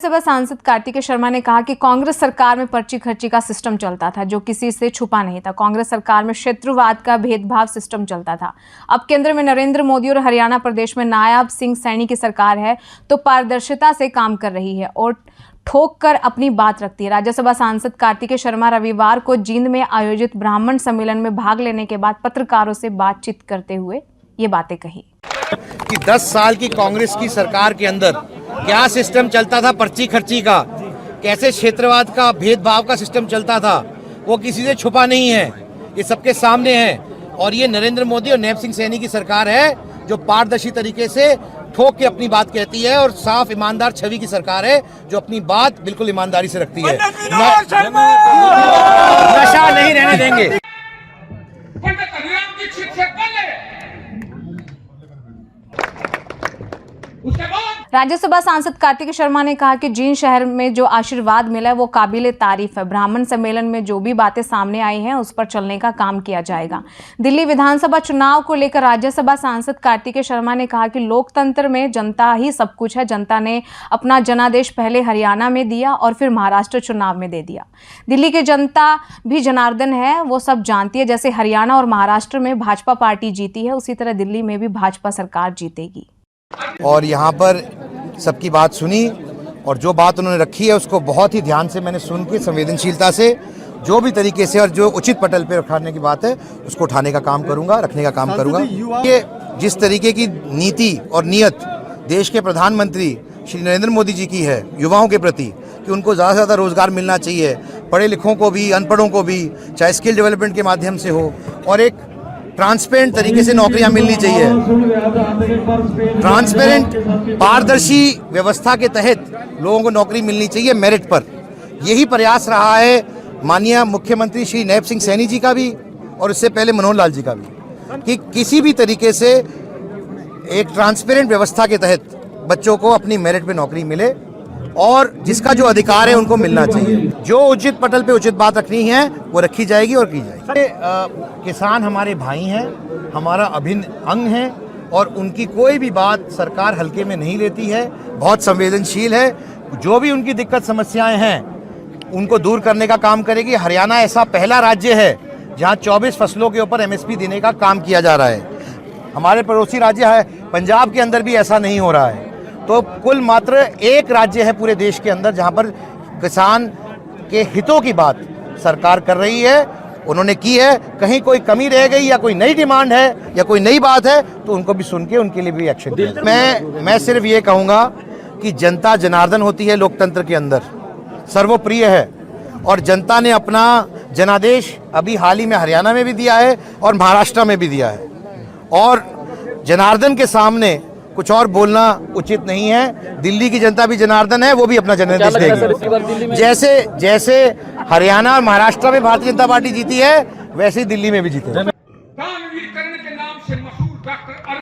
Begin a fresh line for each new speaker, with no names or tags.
राज्यसभा सांसद कार्तिकेय शर्मा ने कहा कि कांग्रेस सरकार में पर्ची खर्ची का सिस्टम चलता था जो किसी से छुपा नहीं था। कांग्रेस सरकार में क्षेत्रवाद का भेदभाव सिस्टम चलता था। अब केंद्र में नरेंद्र मोदी और हरियाणा प्रदेश में नायब सिंह सैनी की सरकार है तो पारदर्शिता से काम कर रही है और ठोक कर अपनी बात रखती है। राज्यसभा सांसद कार्तिकेय शर्मा रविवार को जींद में आयोजित ब्राह्मण सम्मेलन में भाग लेने के बाद पत्रकारों से बातचीत करते हुए ये बातें कही
कि 10 साल की कांग्रेस की सरकार के अंदर क्या सिस्टम चलता था पर्ची खर्ची का, कैसे क्षेत्रवाद का भेदभाव का सिस्टम चलता था, वो किसी से छुपा नहीं है, ये सबके सामने है। और ये नरेंद्र मोदी और नायब सिंह सैनी की सरकार है जो पारदर्शी तरीके से ठोक के अपनी बात कहती है और साफ ईमानदार छवि की सरकार है जो अपनी बात बिल्कुल ईमानदारी से रखती है। नशा नहीं रहने देंगे।
राज्यसभा सांसद कार्तिकेय शर्मा ने कहा कि जींद शहर में जो आशीर्वाद मिला है वो काबिले तारीफ है। ब्राह्मण सम्मेलन में जो भी बातें सामने आई हैं उस पर चलने का काम किया जाएगा। दिल्ली विधानसभा चुनाव को लेकर राज्यसभा सांसद कार्तिकेय शर्मा ने कहा कि लोकतंत्र में जनता ही सब कुछ है। जनता ने अपना जनादेश पहले हरियाणा में दिया और फिर महाराष्ट्र चुनाव में दे दिया। दिल्ली की जनता भी जनार्दन है, वो सब जानती है। जैसे हरियाणा और महाराष्ट्र में भाजपा पार्टी जीती है उसी तरह दिल्ली में भी भाजपा सरकार जीतेगी।
और यहाँ पर सबकी बात सुनी और जो बात उन्होंने रखी है उसको बहुत ही ध्यान से मैंने सुन के संवेदनशीलता से जो भी तरीके से और जो उचित पटल पे रखने की बात है उसको उठाने का काम करूंगा, रखने का काम करूंगा। ये जिस तरीके की नीति और नियत देश के प्रधानमंत्री श्री नरेंद्र मोदी जी की है युवाओं के प्रति कि उनको ज़्यादा से ज़्यादा रोजगार मिलना चाहिए, पढ़े लिखों को भी अनपढ़ों को भी, चाहे स्किल डेवलपमेंट के माध्यम से हो, और एक ट्रांसपेरेंट तरीके से नौकरियां मिलनी चाहिए। ट्रांसपेरेंट पारदर्शी व्यवस्था के तहत लोगों को नौकरी मिलनी चाहिए मेरिट पर। यही प्रयास रहा है माननीय मुख्यमंत्री श्री नायब सिंह सैनी जी का भी और उससे पहले मनोहर लाल जी का भी, कि किसी भी तरीके से एक ट्रांसपेरेंट व्यवस्था के तहत बच्चों को अपनी मेरिट पे नौकरी मिले और जिसका जो अधिकार है उनको मिलना चाहिए। जो उचित पटल पे उचित बात रखनी है वो रखी जाएगी और की जाएगी। किसान हमारे भाई हैं, हमारा अभिन्न अंग है और उनकी कोई भी बात सरकार हल्के में नहीं लेती है, बहुत संवेदनशील है। जो भी उनकी दिक्कत समस्याएं हैं उनको दूर करने का काम करेगी। हरियाणा ऐसा पहला राज्य है जहां 24 फसलों के ऊपर MSP देने का काम किया जा रहा है। हमारे पड़ोसी राज्य है पंजाब के अंदर भी ऐसा नहीं हो रहा है। तो कुल मात्र एक राज्य है पूरे देश के अंदर जहां पर किसान के हितों की बात सरकार कर रही है, उन्होंने की है। कहीं कोई कमी रह गई या कोई नई डिमांड है या कोई नई बात है तो उनको भी सुन के उनके लिए भी एक्शन दिया। मैं सिर्फ ये कहूँगा कि जनता जनार्दन होती है लोकतंत्र के अंदर, सर्वप्रिय है और जनता ने अपना जनादेश अभी हाल ही में हरियाणा में भी दिया है और महाराष्ट्र में भी दिया है। और जनार्दन के सामने कुछ और बोलना उचित नहीं है। दिल्ली की जनता भी जनार्दन है, वो भी अपना जनादेश देगी। जैसे हरियाणा और महाराष्ट्र में भारतीय जनता पार्टी जीती है वैसे ही दिल्ली में भी जीतेगी।